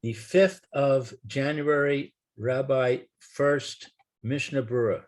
the 5th of January, Rabbi Furst, Mishna Berura.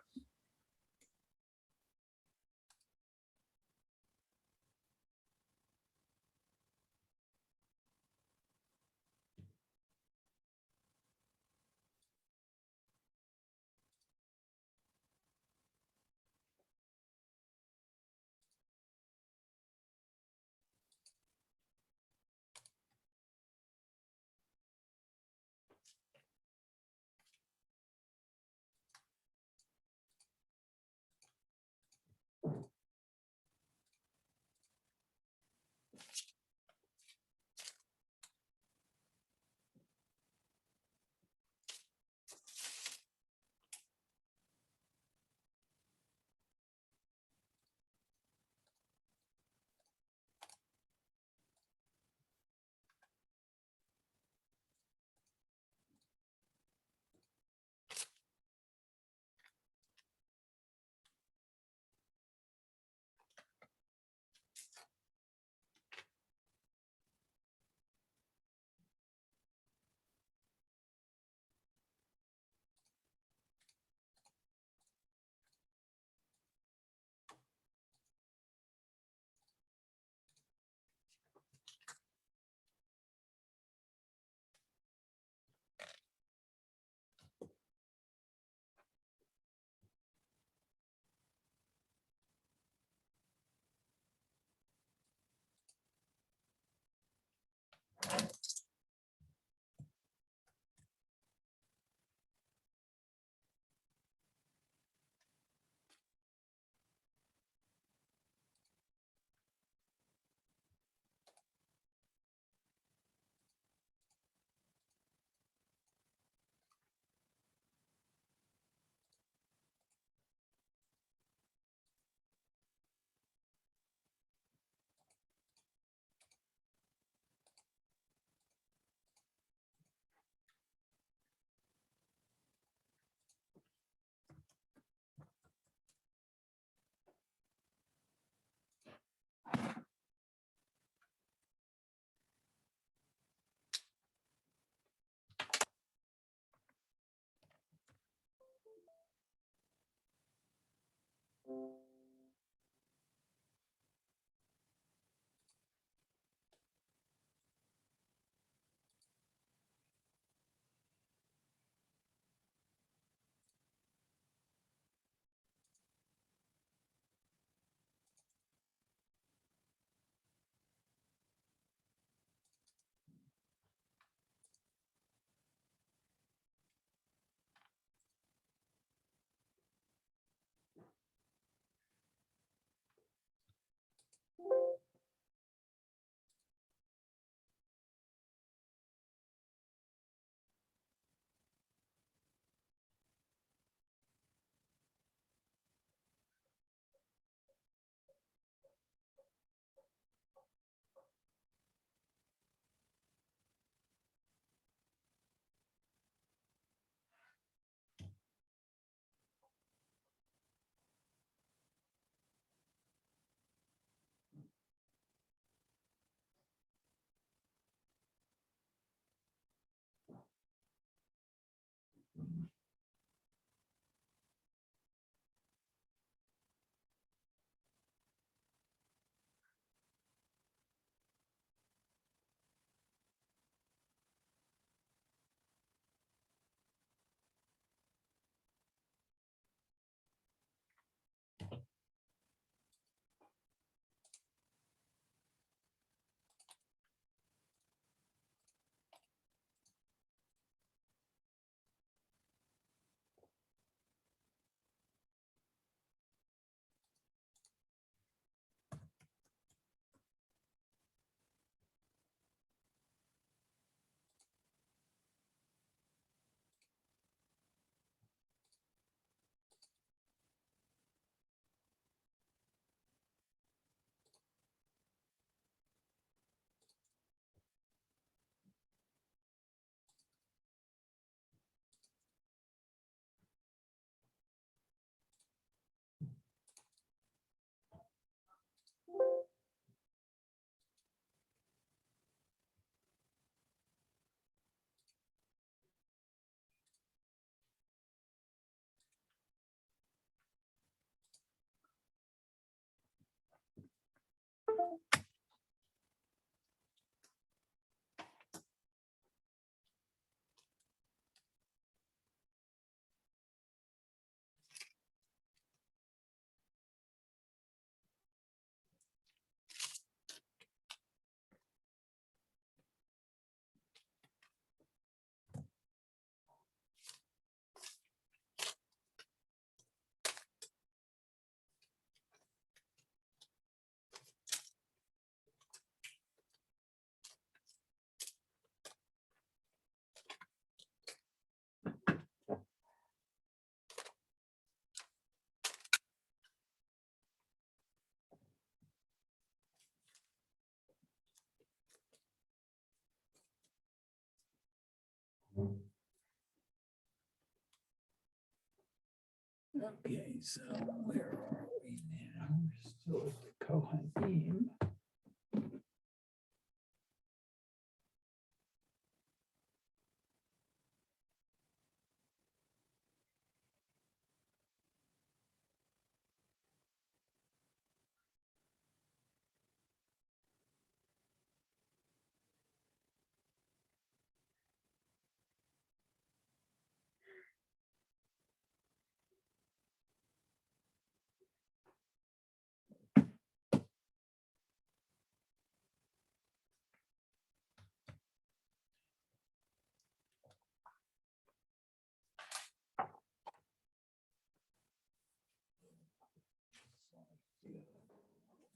Okay, so where are we now? We're still at the Kohen.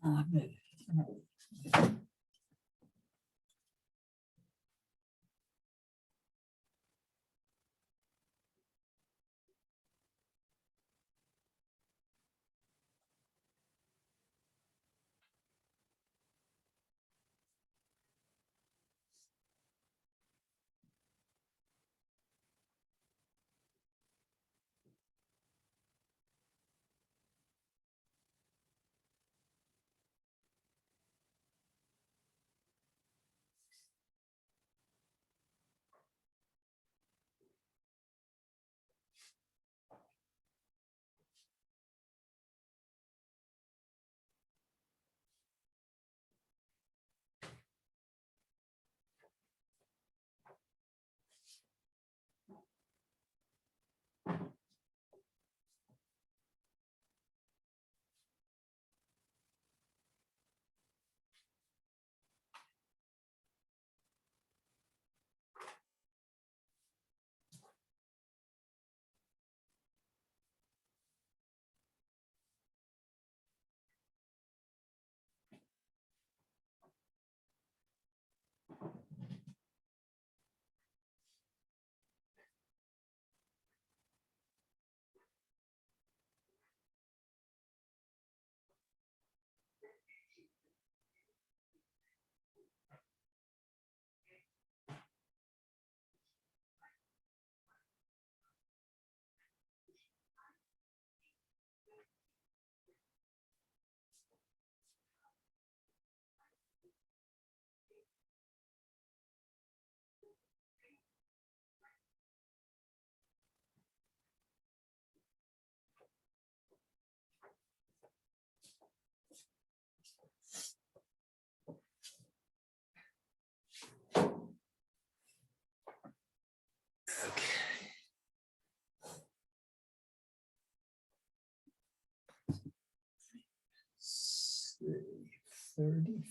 Okay. 35.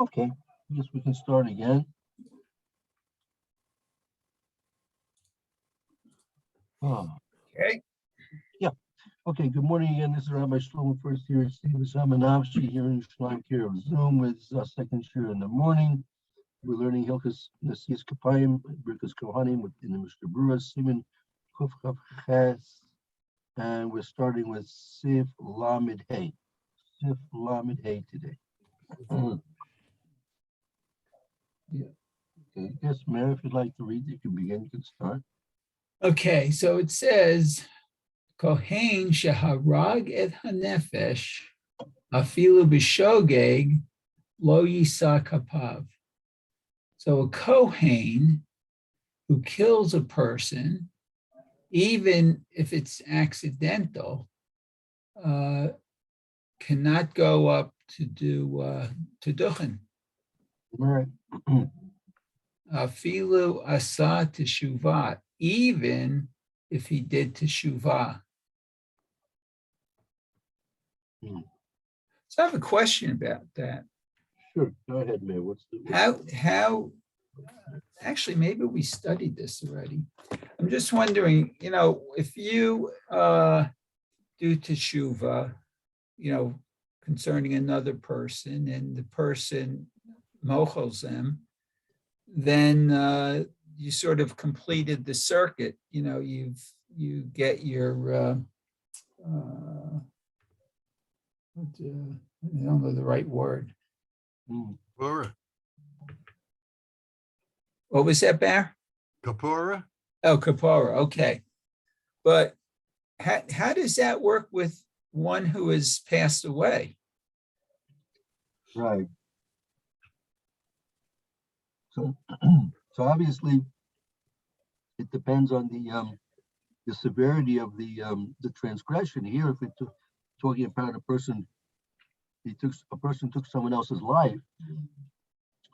Okay, I guess we can start again. Oh, Okay. okay, good morning again. This is Rabbi Shlomo Furst here at Stephen Samanavshi here in Shalom Care of Zoom with second shir in the morning. We're learning Hilchas Nasias Kapayim, Birkas Kohanim in the Mishna Berura, Siman Kuf Chaf Ches, and we're starting with Sif Lamed Hey. Sif Lamed Hey today. Yeah. Okay, yes, Mayor, if you'd like to read, you can begin, you can start. Okay, so it says, Kohen sheharag et hanefesh, afilu b'shogeg, lo yisa kapav. So a Kohen who kills a person, even if it's accidental, cannot go up to do to Duhening. All right. Afilu asa teshuvah, even if he did teshuvah. So I have a question about that. Sure, go ahead, Mayor. What's the How, actually, maybe we studied this already. I'm just wondering, if you do teshuvah, concerning another person and the person mochels them, then you sort of completed the circuit. You get your I don't know the right word. Kapura. What was that, Bear? Kapura? Oh, kapara. Okay, but how does that work with one who has passed away? Right. So, so obviously, it depends on the severity of the transgression. Here, if we're talking about a person took someone else's life.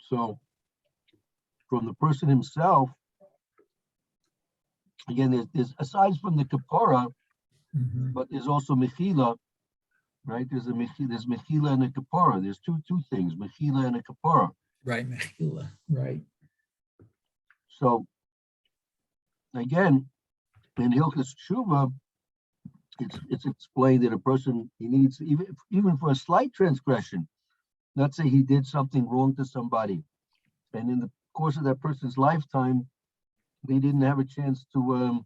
So, from the person himself, again, there's aside from the kapara, but there's also mechila, right? There's mechila and a kapara. There's two things, mechila and a kapara. Right, mechila. Right. So again, in Hilchas Tshuva, it's explained that a person, he needs, even for a slight transgression, let's say he did something wrong to somebody, and in the course of that person's lifetime, they didn't have a chance to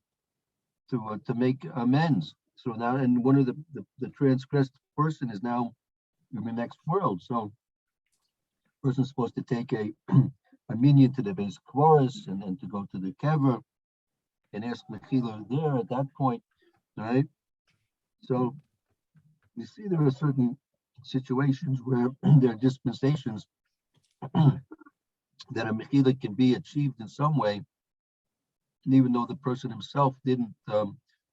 make amends. So now, and one of the transgressed person is now in the next world. So the person's supposed to take a minion to the base chorus and then to go to the kever and ask mechila there at that point, right? So you see there are certain situations where there are dispensations that a mechila can be achieved in some way, even though the person himself didn't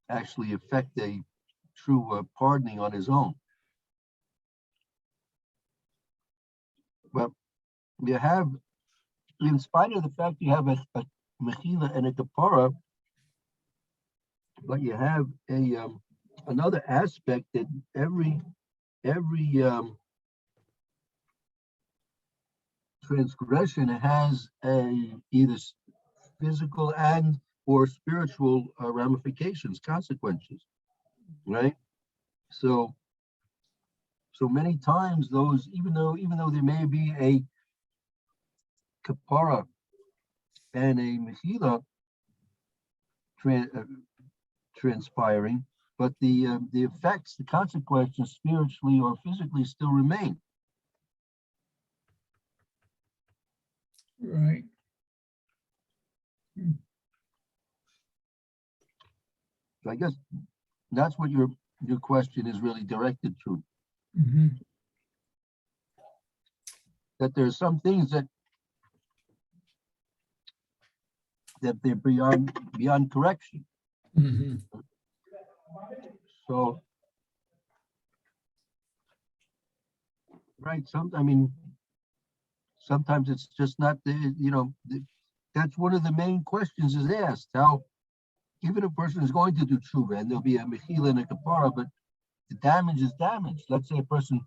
actually effect a true pardoning on his own. But you have, in spite of the fact you have a mechila and a kapara, but you have a another aspect that every transgression has a either physical and or spiritual ramifications, consequences, right? So many times those, even though there may be a kapara and a mechila transpiring, but the effects, the consequences, spiritually or physically, still remain. Right. So I guess that's what your question is really directed to. That there are some things that they're beyond correction. So, right, sometimes it's just not that's one of the main questions is asked, how even a person is going to do tshuva and there'll be a mechila and a kapara, but the damage is damage. Let's say a person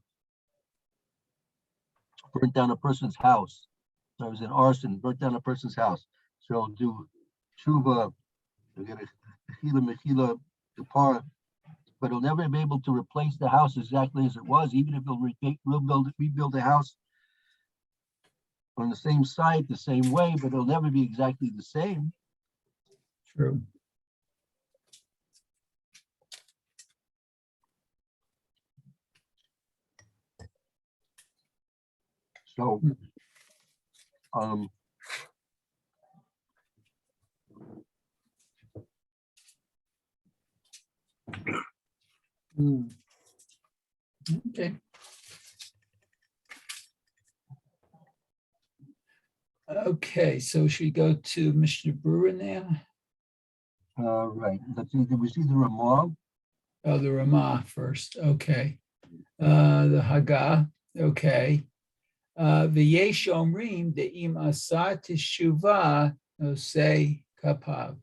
burnt down a person's house. I was in arson, burnt down a person's house. So he'll do tshuva, he'll get a mechila, kapara, but he'll never be able to replace the house exactly as it was, even if he'll rebuild the house on the same site, the same way, but it'll never be exactly the same. True. So, Okay. Okay, so should we go to Mr. Brewer now? right, let's see, did we see the Ramah? Oh, the Ramah first. Okay. The Haggah. Okay. V'yesh omrim de'im asa teshuvah osei kapav.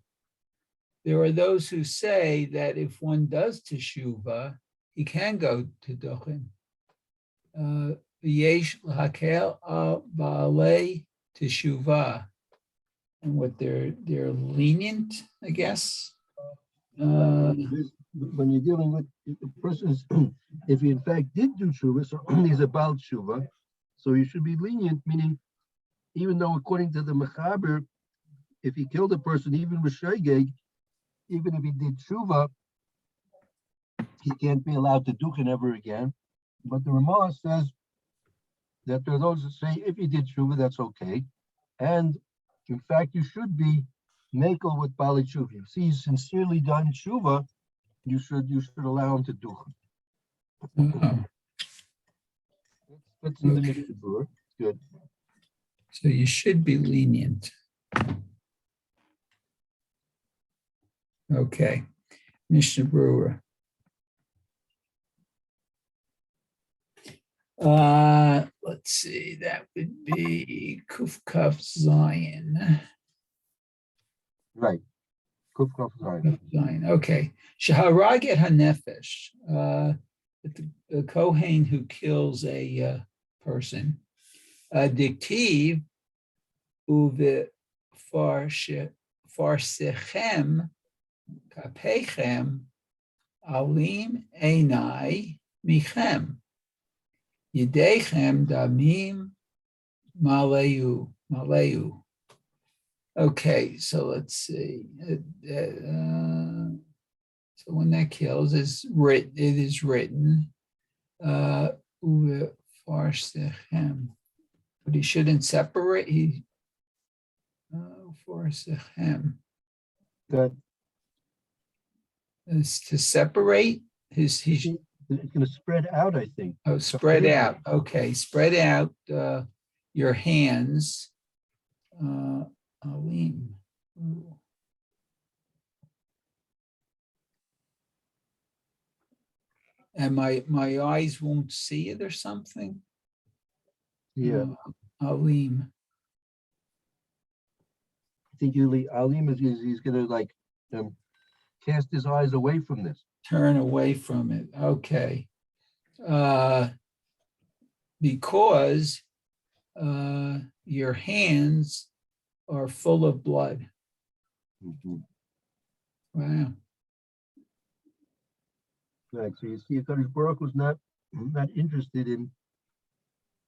There are those who say that if one does teshuvah, he can go to Duhening. V'yesh l'hakel al ba'alei teshuvah. And what they're lenient, I guess. When you're dealing with the person's, if he in fact did do tshuva, so he's about tshuva, so you should be lenient, meaning even though according to the Mechaber, if he killed a person, even with shogeg, even if he did tshuva, he can't be allowed to duchen ever again. But the Ramah says that there are those that say if he did tshuva, that's okay. And in fact, you should be makel with Bali tshuva. If he's sincerely done tshuva, you should allow him to duchen. That's in the Okay. Mishnah. Good. So you should be lenient. Okay. Mishnah Brewer. Let's see, that would be Kuf Kaf Zion. Right. Kuf Kaf Zayin. Zion. Okay. Shaharag et Hanefesh. The Kohen who kills a person. Diktiv uve farsechem kapechem alim einai michem. Yedechem damim maleu. Okay, so let's see. So when that kills, it is written. Farsechem. But he shouldn't separate. Farsechem. Good. Is to separate his. It's going to spread out, I think. Oh, spread out. Okay, spread out your hands. Alim. Ooh. And my eyes won't see it or something. Yeah. Alim. I think Alim is he's going to like cast his eyes away from this. Turn away from it. Okay. Because your hands are full of blood. Mhm. Wow. Right. So you see, Kadosh Baruch was not interested in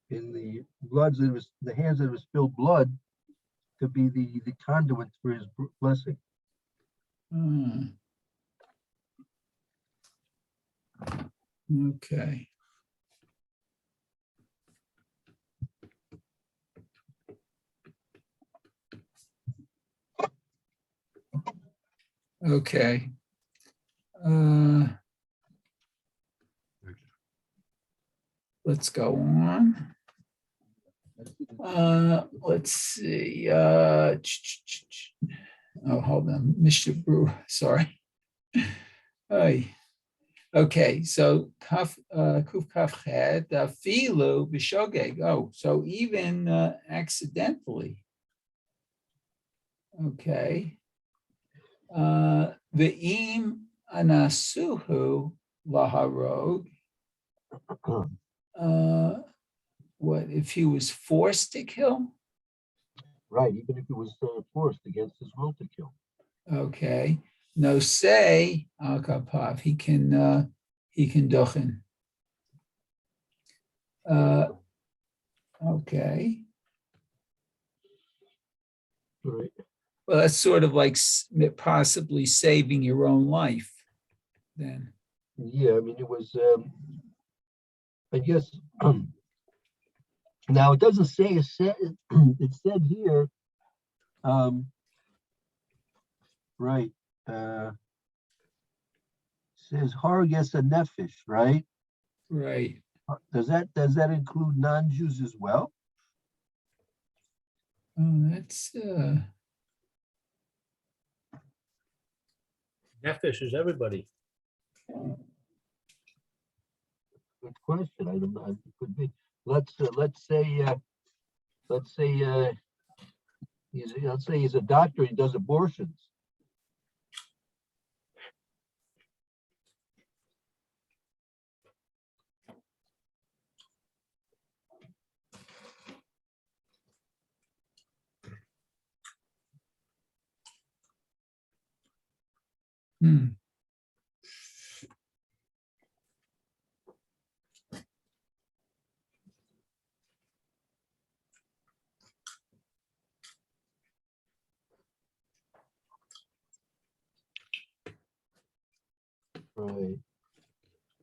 the bloods that was the hands that was spilled blood to be the conduit for his blessing. Okay. Okay. Let's go on. Let's see. Oh, hold on. Mr. Brewer, sorry. Okay, so Kuf Kaf Ched Filu B'Shogeg. Oh, so even accidentally. Okay. Ve'im anasuhu laharog. what if he was forced to kill? Right, even if it was forced against his will to kill. Okay. No say al kapav. He can duchen. Okay. Right. Well, that's sort of like possibly saving your own life then. Yeah, I mean, it was, I guess, now it doesn't say, it said here, right, says Harges a Nefesh, right? Right. Does that include non-Jews as well? Oh, that's Nefesh is everybody. Good question. I don't know. It could be. Let's say he's a doctor. He does abortions. hmm. Right.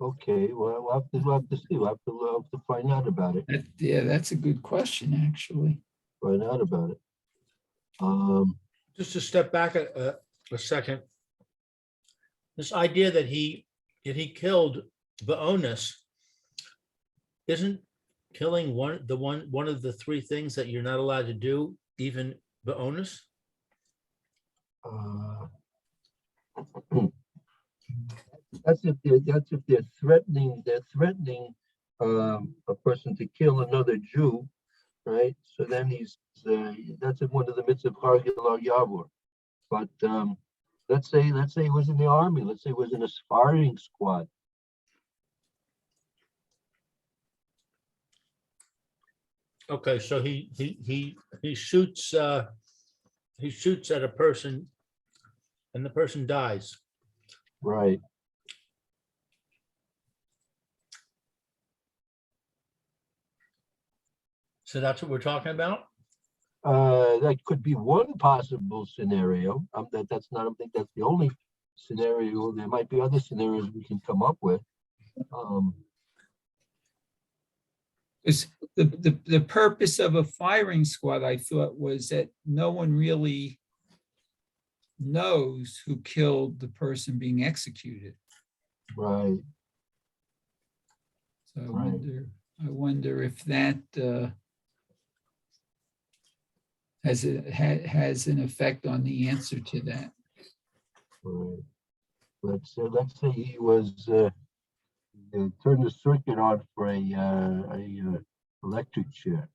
Okay. Well, we'll have to see. We'll have to find out about it. Yeah, that's a good question, actually. Find out about it. Just to step back a second. This idea that he killed the onus isn't killing one of the three things that you're not allowed to do, even the onus. Uh, that's if they're threatening. They're threatening a person to kill another Jew, right? So then that's in one of the mitzvah Hargil Yavur. But let's say he was in the army. Let's say he was in a sparring squad. Okay, so he shoots at a person, and the person dies. Right. So that's what we're talking about. That could be one possible scenario. That's not. I don't think that's the only scenario. There might be other scenarios we can come up with. Because the purpose of a firing squad, I thought, was that no one really knows who killed the person being executed. Right. So Right. I wonder if that has an effect on the answer to that. Right. Let's say he was turned the circuit on for a electric chair.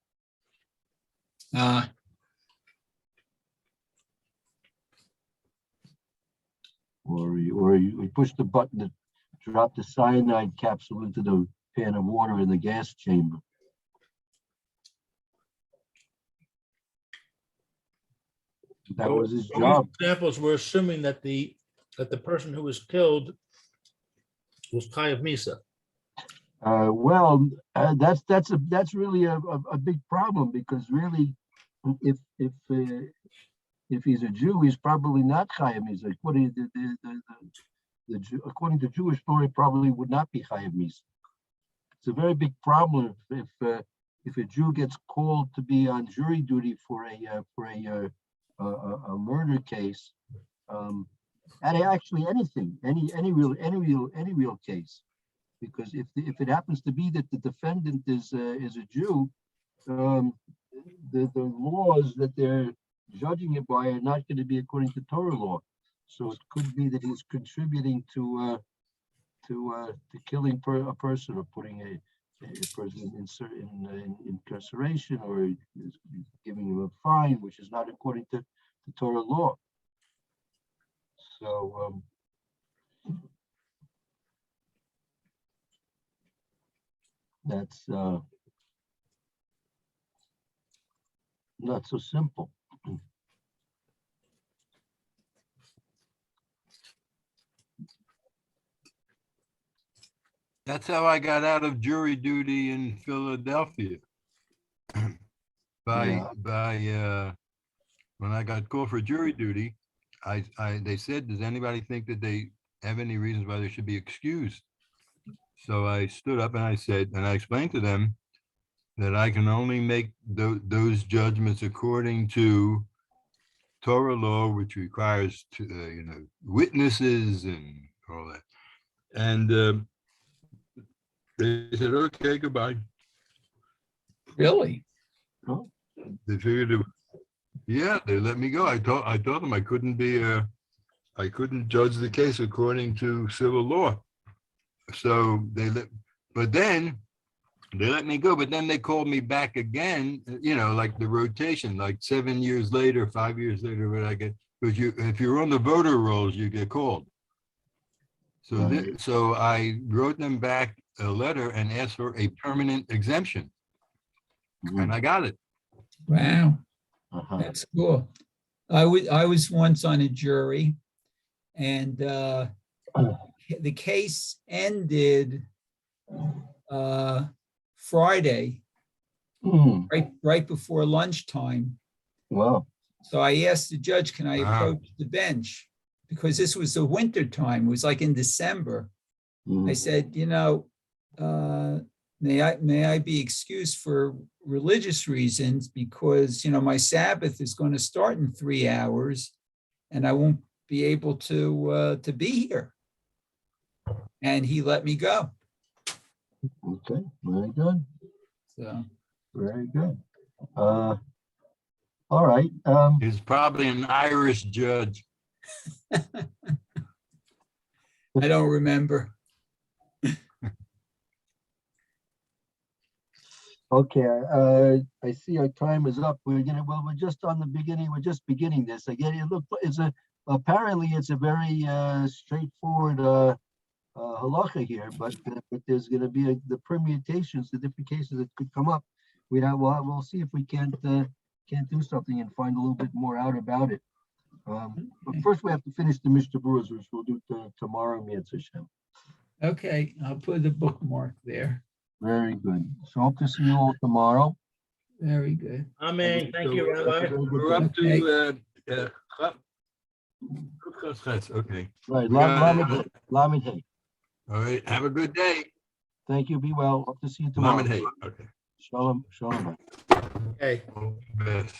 Or he pushed the button that dropped the cyanide capsule into the pan of water in the gas chamber. That was his job. Examples, we're assuming that the person who was killed was Chayav Misa. That's really a big problem, because really, if he's a Jew, he's probably not Chayav Misa. According to Jewish law, he probably would not be Chayav Misa. It's a very big problem if a Jew gets called to be on jury duty for a murder case, and actually any real case, because if it happens to be that the defendant is a Jew, the laws that they're judging it by are not going to be according to Torah law. So it could be that he's contributing to killing a person, or putting a person in incarceration, or giving him a fine, which is not according to Torah law. So that's not so simple. That's how I got out of jury duty in Philadelphia. Yeah. When I got called for jury duty, they said, does anybody think that they have any reasons why they should be excused? So I stood up and I said, and I explained to them that I can only make those judgments according to Torah law, which requires witnesses and all that. And they said, okay, goodbye. Really? Oh, They figured it. Yeah, they let me go. I told them I couldn't judge the case according to civil law. So but then they let me go. But then they called me back again. Like the rotation, like 7 years later, 5 years later, what I get, because if you're on the voter rolls, you get called. So right. so I wrote them back a letter and asked for a permanent exemption, Mhm. and I got it. Wow, Uh-huh. that's cool. I was once on a jury, and the case ended Friday, Hmm. right before lunchtime. Wow. So I asked the judge, can I Wow. approach the bench? Because this was the winter time. It was like in December. Mhm. I said, may I be excused for religious reasons, because my Sabbath is going to start in 3 hours and I won't be able to be here. And he let me go. Okay, very good, So very good. All right. He's probably an Irish judge. I don't remember. Okay, I see our time is up. We're just on the beginning. We're just beginning this. Again, apparently it's a very straightforward halacha here, but there's going to be the permutations, the different cases that could come up. We'll see if we can't do something and find a little bit more out about it. But first we have to finish the Mishna Berurahs, which we'll do tomorrow, Mitzvah Shem. Okay, I'll put the bookmark there. Very good. So hope to see you all tomorrow. Very good. Amen. Thank you, So, Rabbi. we're up to okay. Right, We got- Lamed Hey. All right. Have a good day. Thank you. Be well. Hope to see you tomorrow. Lamed Hey. Okay. Shalom. Shalom. Okay. All the best.